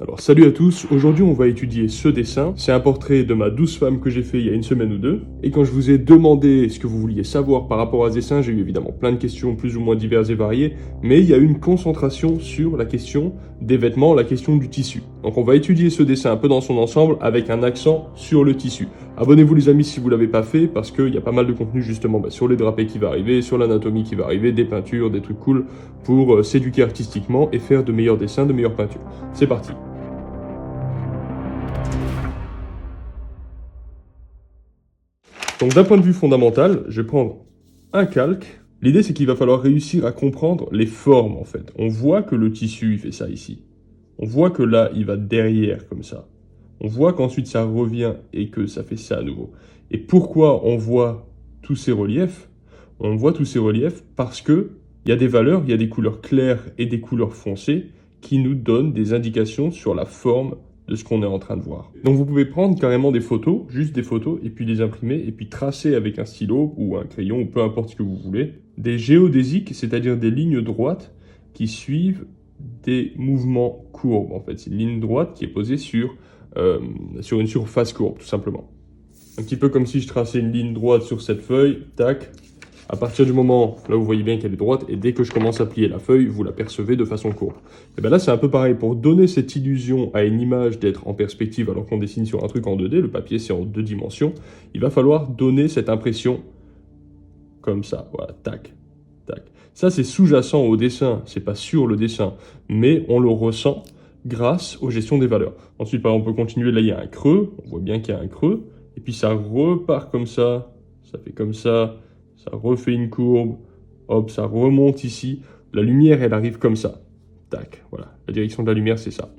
Alors salut à tous, aujourd'hui on va étudier ce dessin. C'est un portrait de ma douce femme que j'ai fait il y a une semaine ou deux. Et quand je vous ai demandé ce que vous vouliez savoir par rapport à ce dessin, j'ai eu évidemment plein de questions plus ou moins diverses et variées. Mais il y a eu une concentration sur la question des vêtements, la question du tissu. Donc on va étudier ce dessin un peu dans son ensemble avec un accent sur le tissu. Abonnez-vous les amis si vous ne l'avez pas fait parce qu'il y a pas mal de contenu justement sur les drapés qui va arriver, sur l'anatomie qui va arriver, des peintures, des trucs cool pour s'éduquer artistiquement et faire de meilleurs dessins, de meilleures peintures. C'est parti. Donc d'un point de vue fondamental, je vais prendre un calque. L'idée c'est qu'il va falloir réussir à comprendre les formes en fait. On voit que le tissu il fait ça ici. On voit que là il va derrière comme ça. On voit qu'ensuite ça revient et que ça fait ça à nouveau. Et pourquoi on voit tous ces reliefs? On voit tous ces reliefs parce que il y a des valeurs, il y a des couleurs claires et des couleurs foncées qui nous donnent des indications sur la forme de ce qu'on est en train de voir. Donc vous pouvez prendre carrément des photos, juste des photos, et puis les imprimer, et puis tracer avec un stylo ou un crayon, ou peu importe ce que vous voulez, des géodésiques, c'est-à-dire des lignes droites qui suivent des mouvements courbes. En fait, c'est une ligne droite qui est posée sur une surface courbe, tout simplement. Un petit peu comme si je traçais une ligne droite sur cette feuille, tac. À partir du moment, là vous voyez bien qu'elle est droite, et dès que je commence à plier la feuille, vous la percevez de façon courbe. Et bien là c'est un peu pareil, pour donner cette illusion à une image d'être en perspective alors qu'on dessine sur un truc en 2D, le papier c'est en 2 dimensions, il va falloir donner cette impression comme ça, voilà, tac, tac. Ça c'est sous-jacent au dessin, c'est pas sur le dessin, mais on le ressent grâce aux gestions des valeurs. Ensuite par exemple, on peut continuer, là il y a un creux, on voit bien qu'il y a un creux, et puis ça repart comme ça fait comme ça refait une courbe, hop, ça remonte ici. La lumière, elle arrive comme ça. Tac, voilà. La direction de la lumière, c'est ça.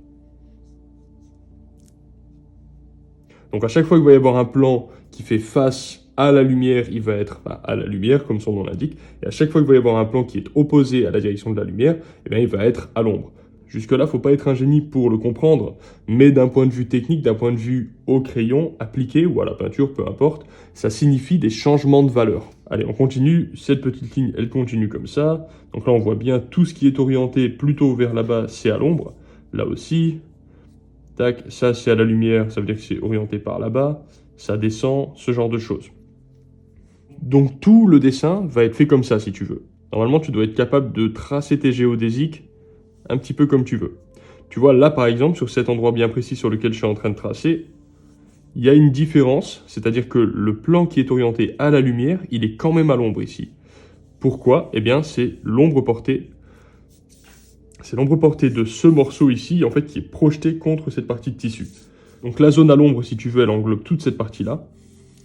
Donc à chaque fois qu'il va y avoir un plan qui fait face à la lumière, il va être à la lumière, comme son nom l'indique. Et à chaque fois qu'il va y avoir un plan qui est opposé à la direction de la lumière, eh bien, il va être à l'ombre. Jusque-là, il ne faut pas être un génie pour le comprendre, mais d'un point de vue technique, d'un point de vue au crayon, appliqué ou à la peinture, peu importe, ça signifie des changements de valeur. Allez, on continue, cette petite ligne, elle continue comme ça. Donc là, on voit bien tout ce qui est orienté plutôt vers là-bas, c'est à l'ombre. Là aussi, tac, ça c'est à la lumière, ça veut dire que c'est orienté par là-bas. Ça descend, ce genre de choses. Donc tout le dessin va être fait comme ça, si tu veux. Normalement, tu dois être capable de tracer tes géodésiques un petit peu comme tu veux. Tu vois, là, par exemple, sur cet endroit bien précis sur lequel je suis en train de tracer, il y a une différence, c'est-à-dire que le plan qui est orienté à la lumière, il est quand même à l'ombre ici. Pourquoi? Eh bien, c'est l'ombre portée. C'est l'ombre portée de ce morceau ici, en fait, qui est projeté contre cette partie de tissu. Donc la zone à l'ombre, si tu veux, elle englobe toute cette partie-là.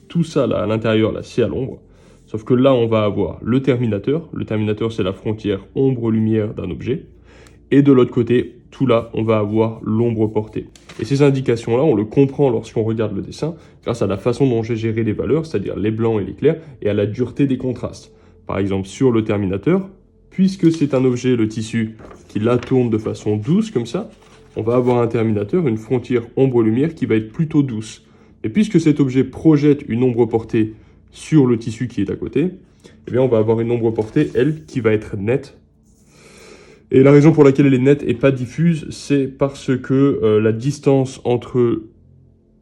Tout ça, là, à l'intérieur, là, c'est à l'ombre. Sauf que là, on va avoir le terminateur. Le terminateur, c'est la frontière ombre-lumière d'un objet. Et de l'autre côté, tout là, on va avoir l'ombre portée. Et ces indications-là, on le comprend lorsqu'on regarde le dessin, grâce à la façon dont j'ai géré les valeurs, c'est-à-dire les blancs et les clairs, et à la dureté des contrastes. Par exemple, sur le terminateur, puisque c'est un objet, le tissu, qui là tourne de façon douce, comme ça, on va avoir un terminateur, une frontière ombre-lumière qui va être plutôt douce. Et puisque cet objet projette une ombre portée sur le tissu qui est à côté, eh bien on va avoir une ombre portée, elle, qui va être nette. Et la raison pour laquelle elle est nette et pas diffuse, c'est parce que la distance entre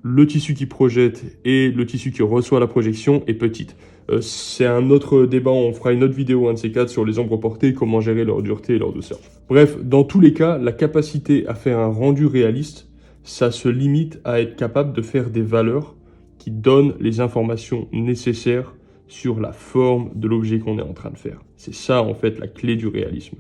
le tissu qui projette et le tissu qui reçoit la projection est petite. C'est un autre débat, on fera une autre vidéo, un de ces quatre, sur les ombres portées, comment gérer leur dureté et leur douceur. Bref, dans tous les cas, la capacité à faire un rendu réaliste, ça se limite à être capable de faire des valeurs qui donnent les informations nécessaires sur la forme de l'objet qu'on est en train de faire. C'est ça, en fait, la clé du réalisme.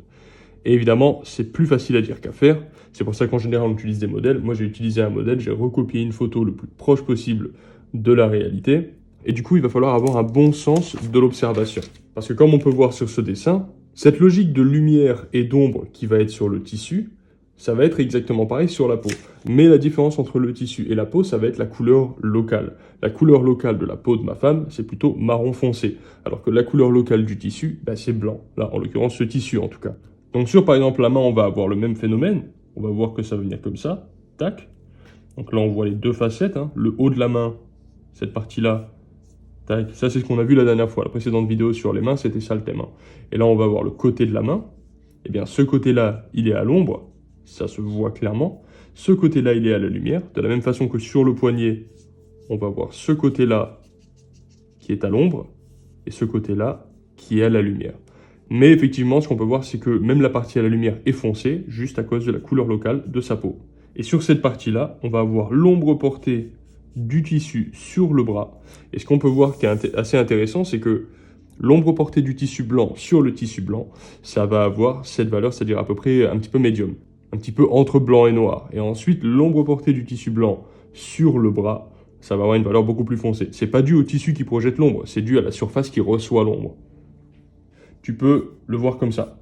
Et évidemment, c'est plus facile à dire qu'à faire. C'est pour ça qu'en général, on utilise des modèles. Moi, j'ai utilisé un modèle, j'ai recopié une photo le plus proche possible de la réalité. Et du coup, il va falloir avoir un bon sens de l'observation. Parce que comme on peut voir sur ce dessin, cette logique de lumière et d'ombre qui va être sur le tissu, ça va être exactement pareil sur la peau. Mais la différence entre le tissu et la peau, ça va être la couleur locale. La couleur locale de la peau de ma femme, c'est plutôt marron foncé. Alors que la couleur locale du tissu, c'est blanc. Là, en l'occurrence, ce tissu en tout cas. Donc sur par exemple la main, on va avoir le même phénomène. On va voir que ça va venir comme ça, tac. Donc là on voit les deux facettes, hein. Le haut de la main, cette partie-là, tac. Ça c'est ce qu'on a vu la dernière fois, la précédente vidéo sur les mains, c'était ça le thème. Hein. Et là on va voir le côté de la main. Eh bien ce côté-là, il est à l'ombre, ça se voit clairement. ce côté-là, il est à la lumière. De la même façon que sur le poignet, on va voir ce côté-là qui est à l'ombre et ce côté-là qui est à la lumière. Mais effectivement, ce qu'on peut voir, c'est que même la partie à la lumière est foncée, juste à cause de la couleur locale de sa peau. Et sur cette partie-là, on va avoir l'ombre portée du tissu sur le bras. Et ce qu'on peut voir qui est assez intéressant, c'est que l'ombre portée du tissu blanc sur le tissu blanc, ça va avoir cette valeur, c'est-à-dire à peu près un petit peu médium, un petit peu entre blanc et noir. Et ensuite, l'ombre portée du tissu blanc sur le bras, ça va avoir une valeur beaucoup plus foncée. C'est pas dû au tissu qui projette l'ombre, c'est dû à la surface qui reçoit l'ombre. Tu peux le voir comme ça.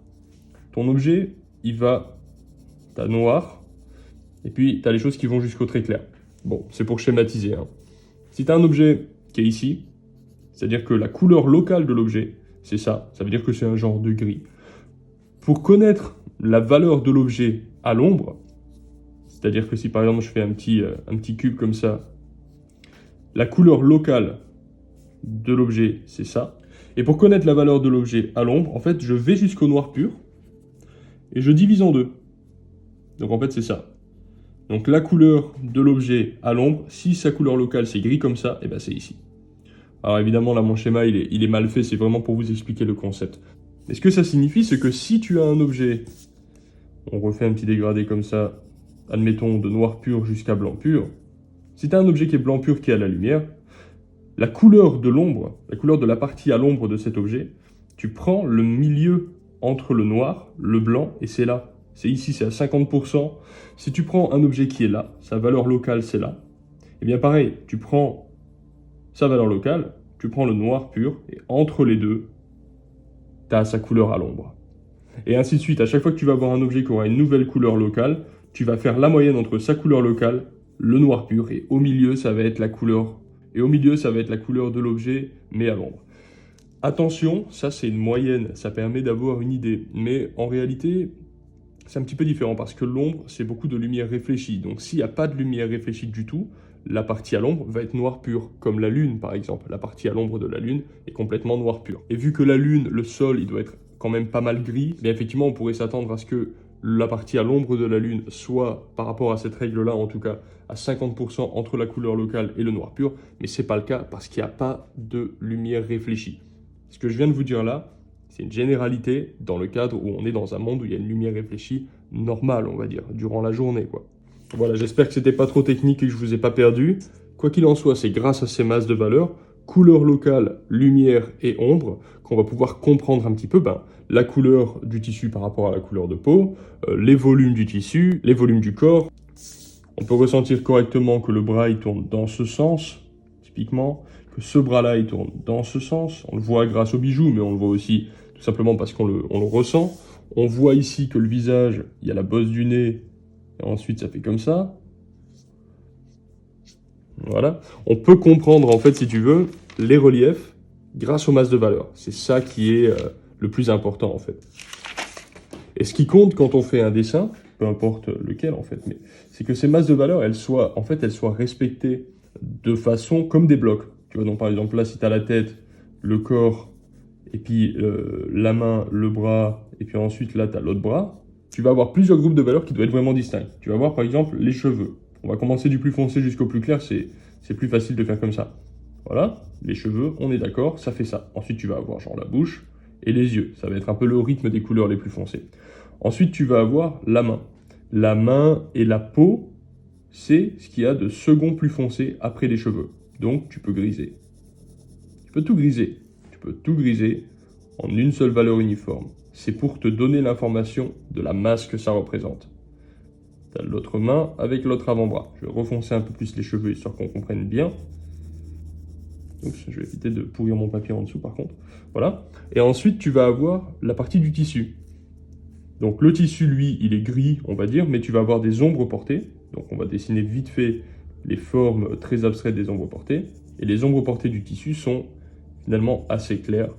Ton objet, t'as noir, et puis t'as les choses qui vont jusqu'au très clair. Bon, c'est pour schématiser. Si t'as un objet qui est ici, c'est-à-dire que la couleur locale de l'objet, c'est ça. Ça veut dire que c'est un genre de gris. Pour connaître la valeur de l'objet à l'ombre, c'est-à-dire que si par exemple je fais un petit cube comme ça, la couleur locale de l'objet, c'est ça. Et pour connaître la valeur de l'objet à l'ombre, en fait, je vais jusqu'au noir pur et je divise en deux. Donc en fait, c'est ça. Donc la couleur de l'objet à l'ombre, si sa couleur locale c'est gris comme ça, et ben c'est ici. Alors évidemment, là, mon schéma, il est mal fait, c'est vraiment pour vous expliquer le concept. Et ce que ça signifie, c'est que si tu as un objet, on refait un petit dégradé comme ça, admettons de noir pur jusqu'à blanc pur, si tu as un objet qui est blanc pur qui est à la lumière, la couleur de l'ombre, la couleur de la partie à l'ombre de cet objet, tu prends le milieu entre le noir, le blanc, et c'est là. C'est ici, c'est à 50%. Si tu prends un objet qui est là, sa valeur locale, c'est là, et bien pareil, tu prends sa valeur locale, tu prends le noir pur, et entre les deux, tu as sa couleur à l'ombre. Et ainsi de suite, à chaque fois que tu vas avoir un objet qui aura une nouvelle couleur locale, tu vas faire la moyenne entre sa couleur locale, le noir pur, et au milieu, ça va être la couleur. Et au milieu, ça va être la couleur de l'objet, mais à l'ombre. Attention, ça c'est une moyenne, ça permet d'avoir une idée. Mais en réalité, c'est un petit peu différent parce que l'ombre, c'est beaucoup de lumière réfléchie. Donc s'il n'y a pas de lumière réfléchie du tout, la partie à l'ombre va être noir pur, comme la lune par exemple. La partie à l'ombre de la lune est complètement noir pur. Et vu que la lune, le sol, il doit être quand même pas mal gris, bien effectivement on pourrait s'attendre à ce que la partie à l'ombre de la lune soit, par rapport à cette règle-là en tout cas, à 50% entre la couleur locale et le noir pur, mais c'est pas le cas parce qu'il n'y a pas de lumière réfléchie. Ce que je viens de vous dire là, c'est une généralité dans le cadre où on est dans un monde où il y a une lumière réfléchie normale, on va dire, durant la journée, quoi. Voilà, j'espère que c'était pas trop technique et que je vous ai pas perdu. Quoi qu'il en soit, c'est grâce à ces masses de valeurs, couleur locale, lumière et ombre, qu'on va pouvoir comprendre un petit peu la couleur du tissu par rapport à la couleur de peau, les volumes du tissu, les volumes du corps. On peut ressentir correctement que le bras il tourne dans ce sens, typiquement, que ce bras-là il tourne dans ce sens. On le voit grâce aux bijoux, mais on le voit aussi tout simplement parce qu'on le ressent. On voit ici que le visage, il y a la bosse du nez, et ensuite ça fait comme ça. Voilà. On peut comprendre, en fait, si tu veux, les reliefs grâce aux masses de valeurs. C'est ça qui est le plus important, en fait. Et ce qui compte quand on fait un dessin, peu importe lequel, en fait, mais c'est que ces masses de valeurs, elles soient respectées de façon comme des blocs. Tu vois, donc par exemple, là, si tu as la tête, le corps, et puis la main, le bras, et puis ensuite, là, tu as l'autre bras, tu vas avoir plusieurs groupes de valeurs qui doivent être vraiment distincts. Tu vas voir, par exemple, les cheveux. On va commencer du plus foncé jusqu'au plus clair, c'est plus facile de faire comme ça. Voilà, les cheveux, on est d'accord, ça fait ça. Ensuite, tu vas avoir genre la bouche et les yeux. Ça va être un peu le rythme des couleurs les plus foncées. Ensuite, tu vas avoir la main. La main et la peau, c'est ce qu'il y a de second plus foncé après les cheveux. Donc, tu peux griser. Tu peux tout griser. Tu peux tout griser en une seule valeur uniforme. C'est pour te donner l'information de la masse que ça représente. Tu as l'autre main avec l'autre avant-bras. Je vais refoncer un peu plus les cheveux histoire qu'on comprenne bien. Donc, je vais éviter de pourrir mon papier en dessous par contre. Voilà. Et ensuite, tu vas avoir la partie du tissu. Donc le tissu, lui, il est gris, on va dire, mais tu vas avoir des ombres portées. Donc on va dessiner vite fait les formes très abstraites des ombres portées. Et les ombres portées du tissu sont finalement assez claires.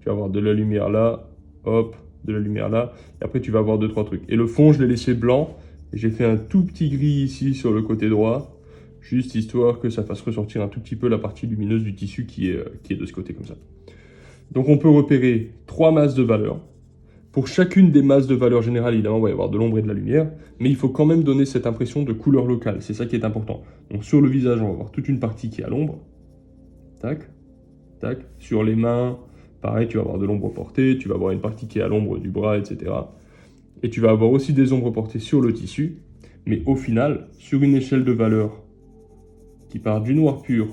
Tu vas avoir de la lumière là, hop, de la lumière là. Et après, tu vas avoir 2-3 trucs. Et le fond, je l'ai laissé blanc. J'ai fait un tout petit gris ici sur le côté droit, juste histoire que ça fasse ressortir un tout petit peu la partie lumineuse du tissu qui est de ce côté comme ça. Donc on peut repérer 3 masses de valeurs. Pour chacune des masses de valeur générale, évidemment, il va y avoir de l'ombre et de la lumière, mais il faut quand même donner cette impression de couleur locale, c'est ça qui est important. Donc sur le visage, on va avoir toute une partie qui est à l'ombre, tac, tac. Sur les mains, pareil, tu vas avoir de l'ombre portée, tu vas avoir une partie qui est à l'ombre du bras, etc. Et tu vas avoir aussi des ombres portées sur le tissu, mais au final, sur une échelle de valeur qui part du noir pur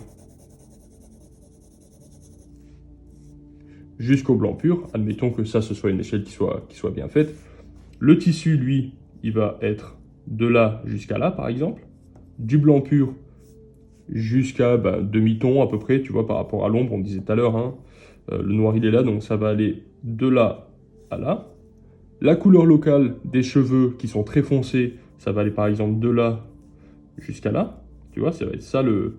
jusqu'au blanc pur, admettons que ça, ce soit une échelle qui soit bien faite, le tissu, lui, il va être de là jusqu'à là, par exemple, du blanc pur jusqu'à demi-ton à peu près, tu vois, par rapport à l'ombre, on disait tout à l'heure, hein, le noir il est là, donc ça va aller de là à là. La couleur locale des cheveux qui sont très foncés, ça va aller par exemple de là jusqu'à là, tu vois, ça va être ça le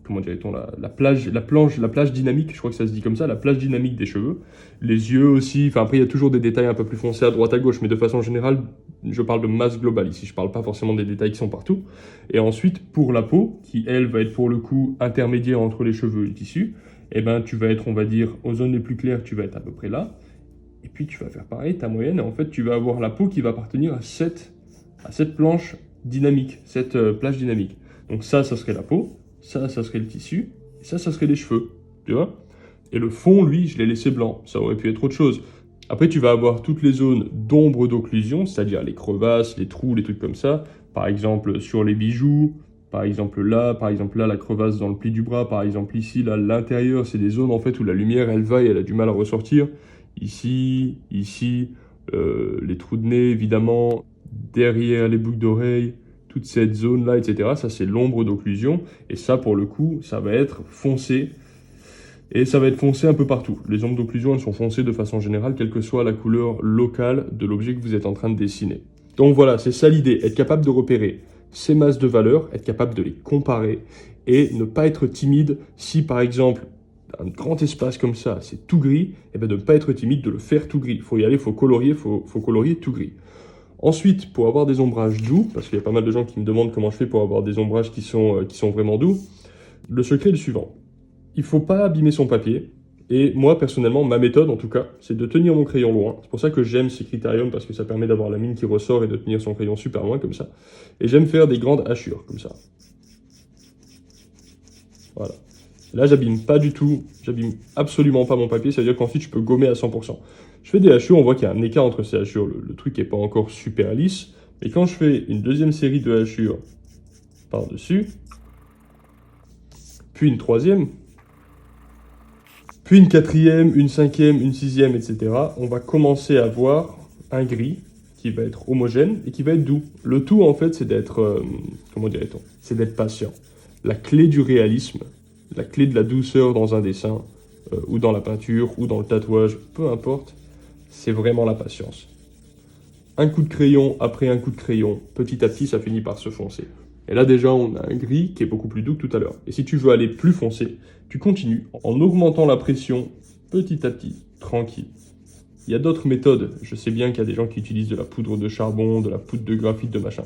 comment dirait-on, la plage dynamique, je crois que ça se dit comme ça, la plage dynamique des cheveux. Les yeux aussi, enfin après il y a toujours des détails un peu plus foncés à droite à gauche, mais de façon générale, je parle de masse globale ici, je parle pas forcément des détails qui sont partout. Et ensuite, pour la peau, qui elle va être pour le coup intermédiaire entre les cheveux et le tissu, eh ben tu vas être, on va dire, aux zones les plus claires, tu vas être à peu près là. Et puis tu vas faire pareil, ta moyenne, et en fait tu vas avoir la peau qui va appartenir à cette planche dynamique, cette plage dynamique. Donc ça serait la peau. Ça serait le tissu, et ça serait les cheveux, tu vois. Et le fond, lui, je l'ai laissé blanc, ça aurait pu être autre chose. Après, tu vas avoir toutes les zones d'ombre d'occlusion, c'est-à-dire les crevasses, les trous, les trucs comme ça. Par exemple, sur les bijoux, par exemple là, la crevasse dans le pli du bras, par exemple ici, là, l'intérieur, c'est des zones en fait où la lumière, elle va et elle a du mal à ressortir. Ici, les trous de nez, évidemment, derrière les boucles d'oreilles, toute cette zone-là, etc. Ça, c'est l'ombre d'occlusion. Et ça, pour le coup, ça va être foncé. Et ça va être foncé un peu partout. Les ombres d'occlusion, elles sont foncées de façon générale, quelle que soit la couleur locale de l'objet que vous êtes en train de dessiner. Donc voilà, c'est ça l'idée. Être capable de repérer ces masses de valeurs, être capable de les comparer et ne pas être timide si, par exemple, un grand espace comme ça, c'est tout gris, et bien de ne pas être timide, de le faire tout gris. Il faut y aller, il faut colorier tout gris. Ensuite, pour avoir des ombrages doux, parce qu'il y a pas mal de gens qui me demandent comment je fais pour avoir des ombrages qui sont vraiment doux, le secret est le suivant. Il ne faut pas abîmer son papier, et moi, personnellement, ma méthode, en tout cas, c'est de tenir mon crayon loin. C'est pour ça que j'aime ces critériums, parce que ça permet d'avoir la mine qui ressort et de tenir son crayon super loin, comme ça. Et j'aime faire des grandes hachures, comme ça. Voilà. Là, j'abîme pas du tout, j'abîme absolument pas mon papier, ça veut dire qu'ensuite, je peux gommer à 100%. Je fais des hachures, on voit qu'il y a un écart entre ces hachures, le truc n'est pas encore super lisse, mais quand je fais une deuxième série de hachures par-dessus, puis une troisième, puis une quatrième, une cinquième, une sixième, etc., on va commencer à avoir un gris qui va être homogène et qui va être doux. Le tout, en fait, c'est d'être, comment dirait-on, c'est d'être patient. La clé du réalisme, la clé de la douceur dans un dessin, ou dans la peinture, ou dans le tatouage, peu importe, c'est vraiment la patience. Un coup de crayon après un coup de crayon, petit à petit, ça finit par se foncer. Et là, déjà, on a un gris qui est beaucoup plus doux que tout à l'heure. Et si tu veux aller plus foncé, tu continues en augmentant la pression petit à petit, tranquille. Il y a d'autres méthodes. Je sais bien qu'il y a des gens qui utilisent de la poudre de charbon, de la poudre de graphite, de machin.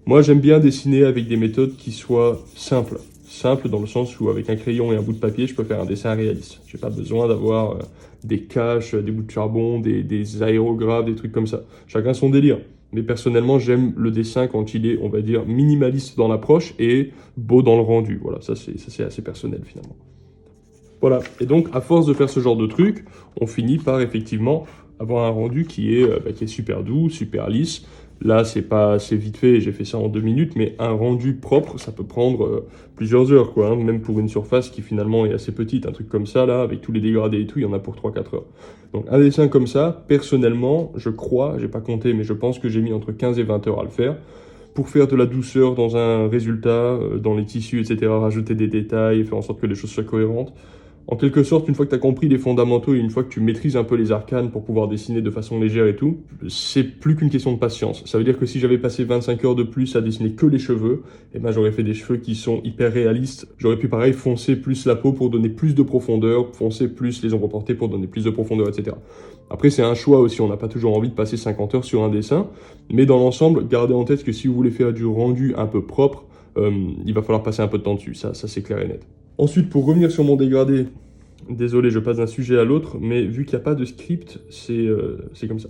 Moi, j'aime bien dessiner avec des méthodes qui soient simples. Simple dans le sens où avec un crayon et un bout de papier, je peux faire un dessin réaliste. Je n'ai pas besoin d'avoir des caches, des bouts de charbon, des aérographes, des trucs comme ça. Chacun son délire. Mais personnellement, j'aime le dessin quand il est, on va dire, minimaliste dans l'approche et beau dans le rendu. Voilà, ça c'est assez personnel finalement. Voilà, et donc à force de faire ce genre de truc, on finit par effectivement avoir un rendu qui est super doux, super lisse. Là, c'est vite fait, j'ai fait ça en 2 minutes, mais un rendu propre, ça peut prendre plusieurs heures, quoi, hein, même pour une surface qui finalement est assez petite. Un truc comme ça, là, avec tous les dégradés et tout, il y en a pour 3-4 heures. Donc un dessin comme ça, personnellement, je crois, j'ai pas compté, mais je pense que j'ai mis entre 15 et 20 heures à le faire. Pour faire de la douceur dans un résultat, dans les tissus, etc., rajouter des détails, faire en sorte que les choses soient cohérentes. En quelque sorte, une fois que tu as compris les fondamentaux et une fois que tu maîtrises un peu les arcanes pour pouvoir dessiner de façon légère et tout, c'est plus qu'une question de patience. Ça veut dire que si j'avais passé 25 heures de plus à dessiner que les cheveux, eh ben j'aurais fait des cheveux qui sont hyper réalistes. J'aurais pu pareil foncer plus la peau pour donner plus de profondeur, foncer plus les ombres portées pour donner plus de profondeur, etc. Après, c'est un choix aussi, on n'a pas toujours envie de passer 50 heures sur un dessin, mais dans l'ensemble, gardez en tête que si vous voulez faire du rendu un peu propre, il va falloir passer un peu de temps dessus, ça c'est clair et net. Ensuite, pour revenir sur mon dégradé, Désolé, je passe d'un sujet à l'autre, mais vu qu'il n'y a pas de script, c'est comme ça.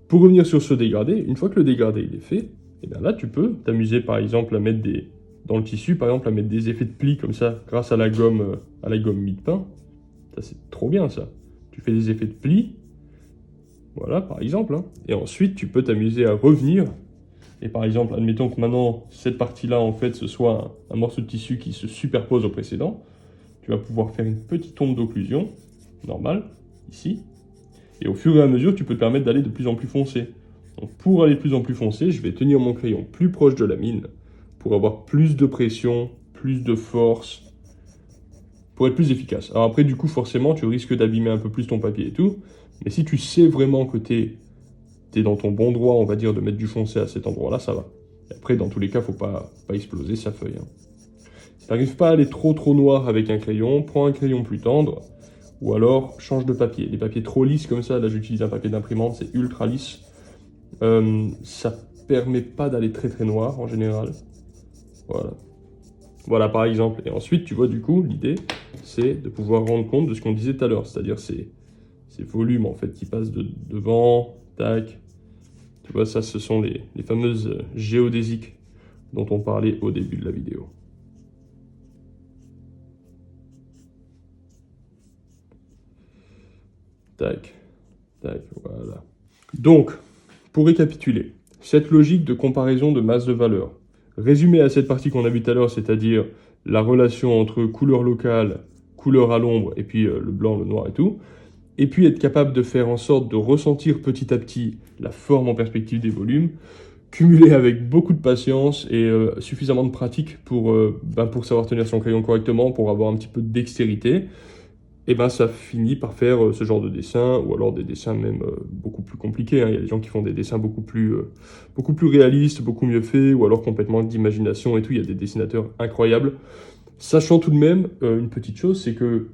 Pour revenir sur ce dégradé, une fois que le dégradé il est fait, et bien là tu peux t'amuser par exemple à mettre dans le tissu, par exemple à mettre des effets de plis comme ça, grâce à la gomme mie-de-pain. Ça c'est trop bien ça. Tu fais des effets de plis, voilà par exemple, hein. Et ensuite tu peux t'amuser à revenir. Et par exemple, admettons que maintenant cette partie-là en fait ce soit un morceau de tissu qui se superpose au précédent. Tu vas pouvoir faire une petite onde d'occlusion, normale, ici. Et au fur et à mesure, tu peux te permettre d'aller de plus en plus foncé. Donc pour aller de plus en plus foncé, je vais tenir mon crayon plus proche de la mine pour avoir plus de pression, plus de force, pour être plus efficace. Alors après, du coup, forcément, tu risques d'abîmer un peu plus ton papier et tout. Mais si tu sais vraiment que tu es dans ton bon droit, on va dire, de mettre du foncé à cet endroit-là, ça va. Et après, dans tous les cas, il ne faut pas exploser sa feuille, hein. Si tu n'arrives pas à aller trop noir avec un crayon, prends un crayon plus tendre, ou alors change de papier. Les papiers trop lisses comme ça, là j'utilise un papier d'imprimante, c'est ultra lisse. Ça permet pas d'aller très noir en général. Voilà. Voilà par exemple. Et ensuite, tu vois du coup, l'idée, c'est de pouvoir rendre compte de ce qu'on disait tout à l'heure, c'est-à-dire ces volumes en fait qui passent devant, tac. Tu vois, ça ce sont les fameuses géodésiques dont on parlait au début de la vidéo. Tac, tac, voilà. Donc, pour récapituler, cette logique de comparaison de masse de valeur, résumée à cette partie qu'on a vue tout à l'heure, c'est-à-dire la relation entre couleur locale, couleur à l'ombre, et puis le blanc, le noir et tout, et puis être capable de faire en sorte de ressentir petit à petit la forme en perspective des volumes, cumulé avec beaucoup de patience et suffisamment de pratique pour savoir tenir son crayon correctement, pour avoir un petit peu de dextérité, et ben ça finit par faire ce genre de dessin, ou alors des dessins même beaucoup plus compliqués, hein. Il y a des gens qui font des dessins beaucoup plus réalistes, beaucoup mieux faits, ou alors complètement d'imagination et tout. Il y a des dessinateurs incroyables. Sachant tout de même une petite chose, c'est que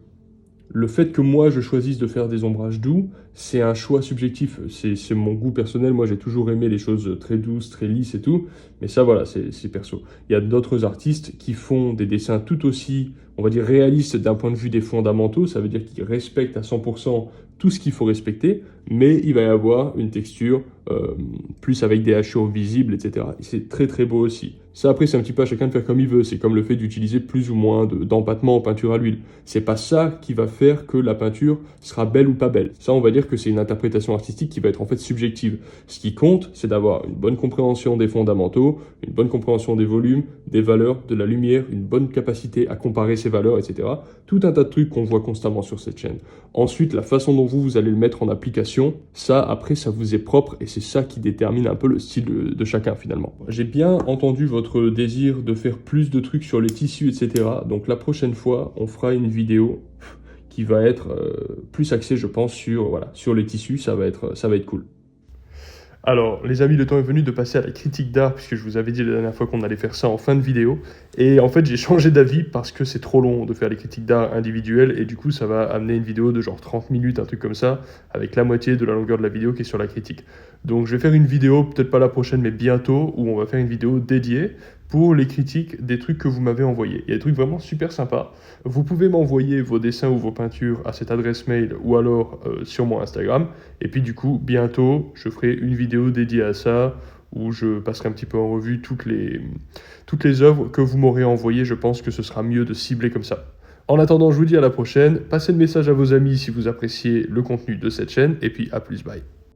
le fait que moi je choisisse de faire des ombrages doux, c'est un choix subjectif, c'est mon goût personnel. Moi j'ai toujours aimé les choses très douces, très lisses et tout, mais ça voilà, c'est perso. Il y a d'autres artistes qui font des dessins tout aussi, on va dire, réalistes d'un point de vue des fondamentaux, ça veut dire qu'ils respectent à 100% tout ce qu'il faut respecter, mais il va y avoir une texture plus avec des hachures visibles, etc. Et c'est très beau aussi. Ça après c'est un petit peu à chacun de faire comme il veut, c'est comme le fait d'utiliser plus ou moins d'empattement en peinture à l'huile. C'est pas ça qui va faire que la peinture sera belle ou pas belle. Ça on va dire que c'est une interprétation artistique qui va être en fait subjective. Ce qui compte, c'est d'avoir une bonne compréhension des fondamentaux, une bonne compréhension des volumes, des valeurs, de la lumière, une bonne capacité à comparer ces valeurs, etc. Tout un tas de trucs qu'on voit constamment sur cette chaîne. Ensuite, la façon dont vous allez le mettre en application, ça après ça vous est propre et c'est ça qui détermine un peu le style de chacun finalement. J'ai bien entendu votre désir de faire plus de trucs sur les tissus, etc. Donc la prochaine fois, on fera une vidéo qui va être plus axée, je pense, sur les tissus. Ça va être cool. Alors, les amis, le temps est venu de passer à la critique d'art, puisque je vous avais dit la dernière fois qu'on allait faire ça en fin de vidéo. Et en fait, j'ai changé d'avis parce que c'est trop long de faire les critiques d'art individuelles, et du coup, ça va amener une vidéo de genre 30 minutes, un truc comme ça, avec la moitié de la longueur de la vidéo qui est sur la critique. Donc, je vais faire une vidéo, peut-être pas la prochaine, mais bientôt, où on va faire une vidéo dédiée pour les critiques des trucs que vous m'avez envoyés. Il y a des trucs vraiment super sympas. Vous pouvez m'envoyer vos dessins ou vos peintures à cette adresse mail ou alors sur mon Instagram. Et puis du coup, bientôt, je ferai une vidéo dédiée à ça où je passerai un petit peu en revue toutes les œuvres que vous m'aurez envoyées. Je pense que ce sera mieux de cibler comme ça. En attendant, je vous dis à la prochaine. Passez le message à vos amis si vous appréciez le contenu de cette chaîne. Et puis à plus, bye.